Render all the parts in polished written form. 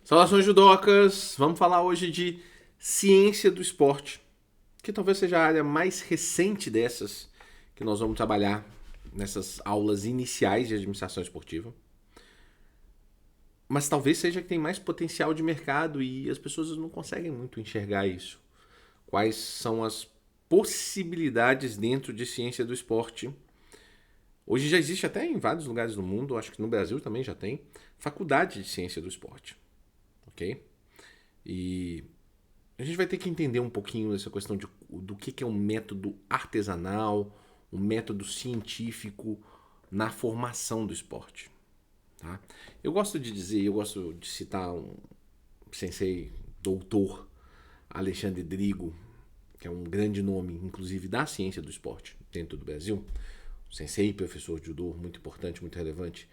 Saudações judocas! Vamos falar hoje de ciência do esporte, que talvez seja a área mais recente dessas que nós vamos trabalhar nessas aulas iniciais de administração esportiva. Mas talvez seja que tem mais potencial de mercado e as pessoas não conseguem muito enxergar isso. Quais são as possibilidades dentro de ciência do esporte? Hoje já existe até em vários lugares do mundo, acho que no Brasil também já tem, faculdade de ciência do esporte, ok? E a gente vai ter que entender um pouquinho dessa questão do que é um método artesanal, um método científico na formação do esporte. Tá? Eu gosto de citar um sensei doutor Alexandre Drigo, que é um grande nome, inclusive, da ciência do esporte dentro do Brasil, sensei, professor de judô, muito importante, muito relevante,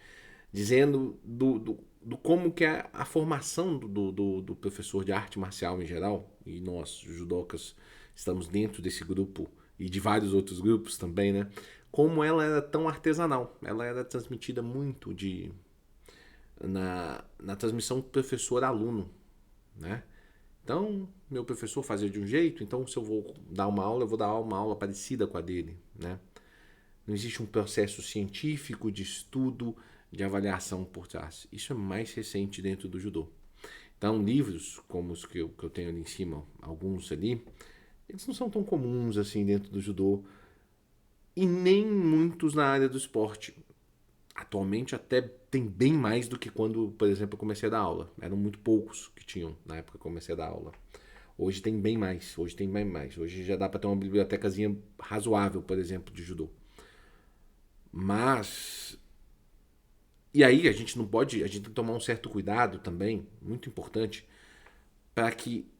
dizendo do como que é a formação do professor de arte marcial em geral, e nós, judocas, estamos dentro desse grupo e de vários outros grupos também, né? Como ela era tão artesanal, ela era transmitida muito na transmissão professor-aluno, né? Então, meu professor fazia de um jeito, então se eu vou dar uma aula, eu vou dar uma aula parecida com a dele, né? Não existe um processo científico de estudo, de avaliação por trás. Isso é mais recente dentro do judô. Então, livros como os que eu tenho ali em cima, alguns ali, eles não são tão comuns assim dentro do judô e nem muitos na área do esporte. Atualmente até tem bem mais do que quando, por exemplo, eu comecei a dar aula. Eram muito poucos que tinham na época que eu comecei a dar aula. Hoje tem bem mais, hoje tem bem mais. Hoje já dá para ter uma bibliotecazinha razoável, por exemplo, de judô. Mas e aí a gente não pode, a gente tem que tomar um certo cuidado também, muito importante, para que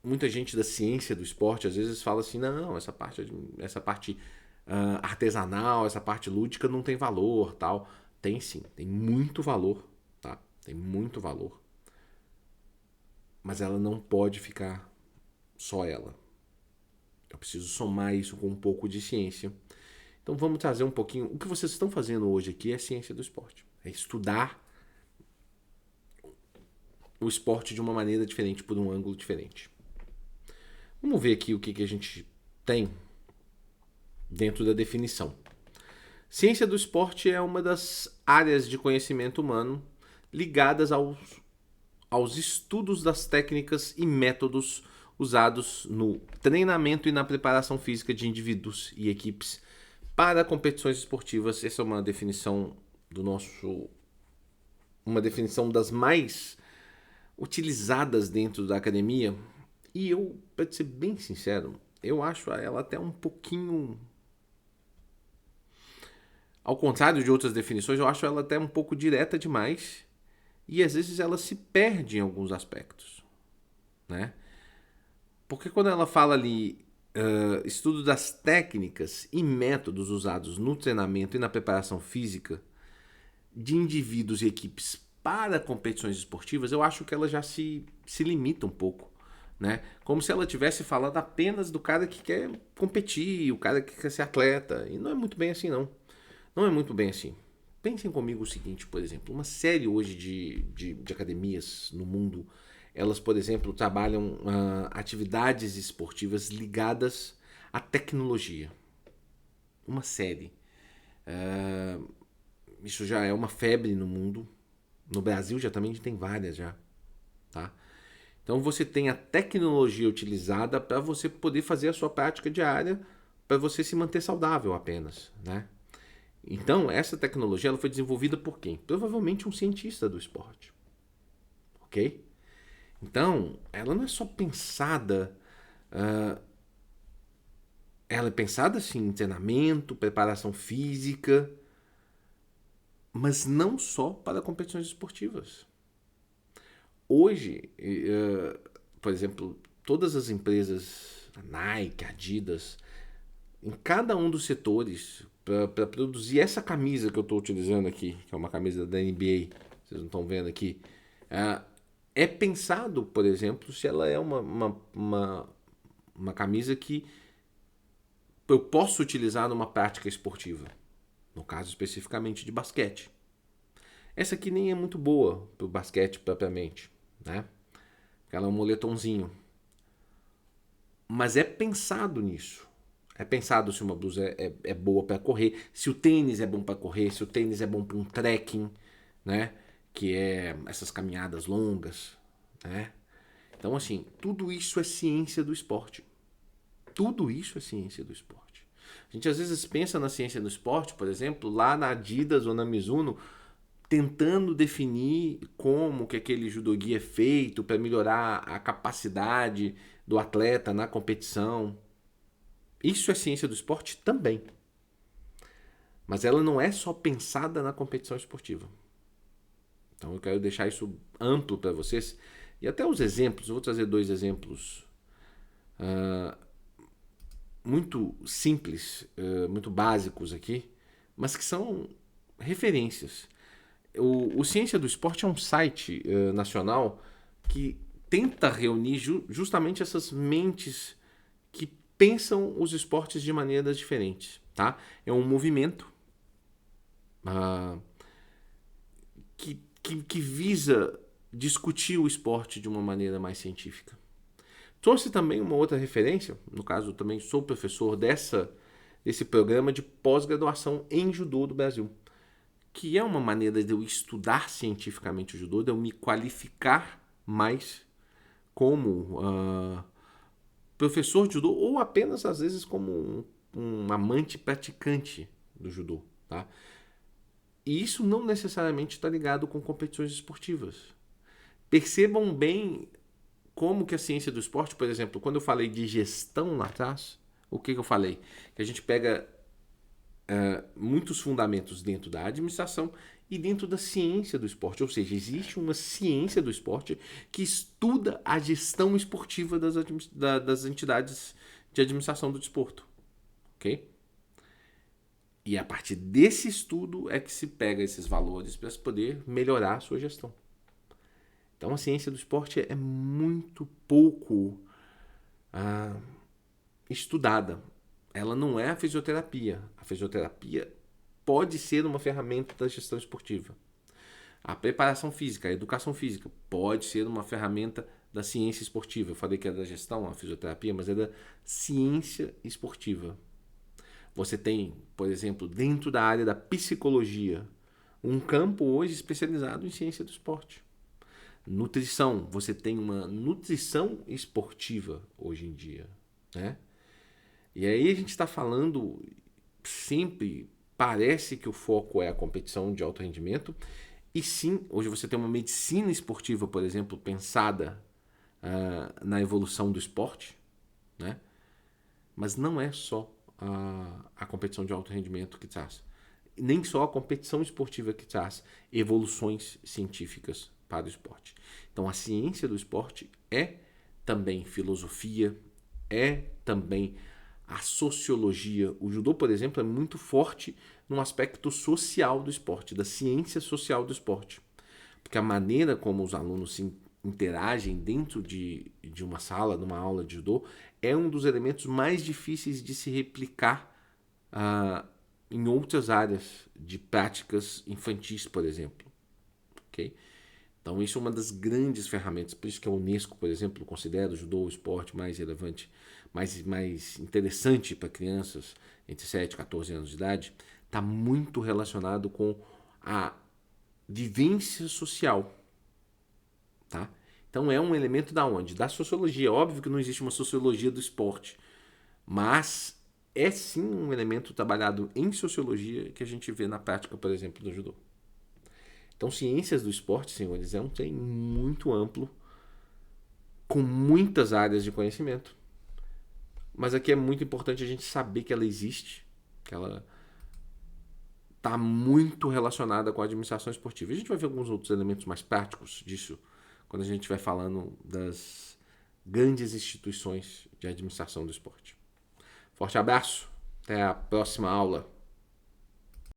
muita gente da ciência do esporte às vezes fala assim, não, essa parte artesanal, essa parte lúdica não tem valor, tal. Tem sim, tem muito valor, tá? Tem muito valor, mas ela não pode ficar só ela. Eu preciso somar isso com um pouco de ciência. Então vamos trazer um pouquinho. O que vocês estão fazendo hoje aqui é ciência do esporte. É estudar o esporte de uma maneira diferente, por um ângulo diferente. Vamos ver aqui o que a gente tem dentro da definição. Ciência do esporte é uma das áreas de conhecimento humano ligadas aos estudos das técnicas e métodos usados no treinamento e na preparação física de indivíduos e equipes para competições esportivas. Essa é uma definição do nosso, uma definição das mais utilizadas dentro da academia. E eu, para ser bem sincero, eu acho ela até um pouquinho. Ao contrário de outras definições, eu acho ela até um pouco direta demais. E às vezes ela se perde em alguns aspectos, né? Porque quando ela fala ali estudo das técnicas e métodos usados no treinamento e na preparação física de indivíduos e equipes para competições esportivas, eu acho que ela já se limita um pouco, né? Como se ela estivesse falando apenas do cara que quer competir, o cara que quer ser atleta. E não é muito bem assim, não. Não é muito bem assim. Pensem comigo o seguinte, por exemplo, uma série hoje de academias no mundo, elas, por exemplo, trabalham atividades esportivas ligadas à tecnologia. Uma série. Isso já é uma febre no mundo. No Brasil já também tem várias já, tá? Então você tem a tecnologia utilizada para você poder fazer a sua prática diária, para você se manter saudável apenas, né? Então essa tecnologia ela foi desenvolvida por quem? Provavelmente um cientista do esporte, ok? Então ela não é só pensada, ela é pensada assim em treinamento, preparação física, mas não só para competições esportivas. Hoje, por exemplo, todas as empresas, a Nike, a Adidas, em cada um dos setores, para produzir essa camisa que eu estou utilizando aqui, que é uma camisa da NBA, vocês não estão vendo aqui, é pensado, por exemplo, se ela é uma camisa que eu posso utilizar numa prática esportiva, no caso especificamente de basquete. Essa aqui nem é muito boa para o basquete propriamente, né? Ela é um moletomzinho. Mas é pensado nisso. É pensado se uma blusa é boa para correr, se o tênis é bom para correr, se o tênis é bom para um trekking, né? Que é essas caminhadas longas, né? Então, assim, tudo isso é ciência do esporte. Tudo isso é ciência do esporte. A gente às vezes pensa na ciência do esporte, por exemplo, lá na Adidas ou na Mizuno, tentando definir como que aquele judogi é feito para melhorar a capacidade do atleta na competição. Isso é ciência do esporte também. Mas ela não é só pensada na competição esportiva. Então eu quero deixar isso amplo para vocês. E até os exemplos, eu vou trazer 2 exemplos muito simples, muito básicos aqui, mas que são referências. O Ciência do Esporte é um site nacional que tenta reunir justamente essas mentes que pensam os esportes de maneiras diferentes. Tá? É um movimento que visa discutir o esporte de uma maneira mais científica. Trouxe também uma outra referência, no caso também sou professor desse programa de pós-graduação em judô do Brasil, que é uma maneira de eu estudar cientificamente o judô, de eu me qualificar mais como professor de judô ou apenas às vezes como um amante praticante do judô, tá? E isso não necessariamente está ligado com competições esportivas. Percebam bem como que a ciência do esporte, por exemplo, quando eu falei de gestão lá atrás, o que eu falei? Que a gente pega muitos fundamentos dentro da administração e dentro da ciência do esporte. Ou seja, existe uma ciência do esporte que estuda a gestão esportiva das entidades de administração do desporto. Ok? E a partir desse estudo é que se pega esses valores para se poder melhorar a sua gestão. Então a ciência do esporte é muito pouco estudada. Ela não é a fisioterapia. A fisioterapia pode ser uma ferramenta da gestão esportiva. A preparação física, a educação física pode ser uma ferramenta da ciência esportiva. Eu falei que é da gestão, a fisioterapia, mas é da ciência esportiva. Você tem, por exemplo, dentro da área da psicologia, um campo hoje especializado em ciência do esporte. Nutrição, você tem uma nutrição esportiva hoje em dia, né? E aí a gente está falando sempre, parece que o foco é a competição de alto rendimento, e sim, hoje você tem uma medicina esportiva, por exemplo, pensada na evolução do esporte, né? Mas não é só a competição de alto rendimento que traz. Nem só a competição esportiva que traz evoluções científicas para o esporte. Então a ciência do esporte é também filosofia, é também a sociologia. O judô, por exemplo, é muito forte no aspecto social do esporte, da ciência social do esporte. Porque a maneira como os alunos se interagem dentro de uma sala, numa aula de judô, é um dos elementos mais difíceis de se replicar em outras áreas de práticas infantis, por exemplo. Okay? Então isso é uma das grandes ferramentas, por isso que a Unesco, por exemplo, considera o judô o esporte mais relevante, mais interessante para crianças entre 7 e 14 anos de idade, está muito relacionado com a vivência social. Tá? Então é um elemento da onde? Da sociologia. Óbvio que não existe uma sociologia do esporte, mas é sim um elemento trabalhado em sociologia que a gente vê na prática, por exemplo, do judô. Então, ciências do esporte, senhores, é um trem muito amplo, com muitas áreas de conhecimento. Mas aqui é muito importante a gente saber que ela existe, que ela está muito relacionada com a administração esportiva. A gente vai ver alguns outros elementos mais práticos disso quando a gente estiver falando das grandes instituições de administração do esporte. Forte abraço, até a próxima aula.